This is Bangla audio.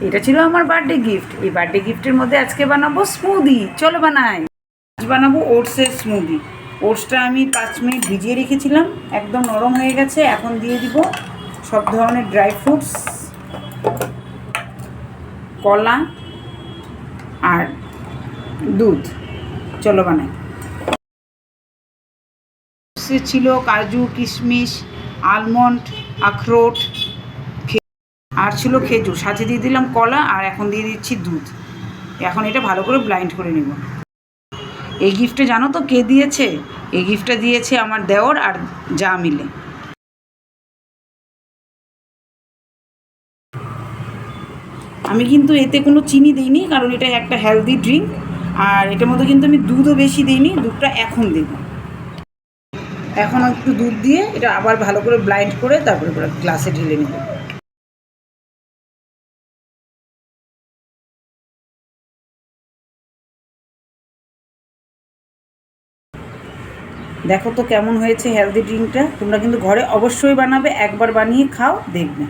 এটা ছিল আমার বার্থডে গিফট। এই বার্থডে গিফটের মধ্যে আজকে বানাবো স্মুদি। চলো বানাই। আজ বানাবো ওটসের স্মুদি। ওটসটা আমি 5 মিনিট ভিজিয়ে রেখেছিলাম, একদম নরম হয়ে গেছে। এখন দিয়ে দিব সব ধরনের ড্রাই ফ্রুটস, কলা আর দুধ। চলো বানাই। ওটসে ছিল কাজু, কিশমিশ, আলমন্ড, আখরোট আর ছিল খেজুর। সাথে দিয়ে দিলাম কলা আর এখন দিয়ে দিচ্ছি দুধ। এখন এটা ভালো করে ব্লাইন্ড করে নেব। এই গিফটটা জানো তো কে দিয়েছে? এই গিফটটা দিয়েছে আমার দেওর আর যা মিলে। আমি কিন্তু এতে কোনো চিনি দিইনি, কারণ এটা একটা হেলদি ড্রিঙ্ক। আর এটার মধ্যে কিন্তু আমি দুধও বেশি দিইনি, দুধটা এখন দেব। এখন একটু দুধ দিয়ে এটা আবার ভালো করে ব্লাইন্ড করে তারপরে গ্লাসে ঢেলে নেব। দেখো তো কেমন হয়েছে হেলদি ড্রিঙ্কটা। তোমরা কিন্তু ঘরে অবশ্যই বানাবে, একবার বানিয়ে খাও, দেখবে।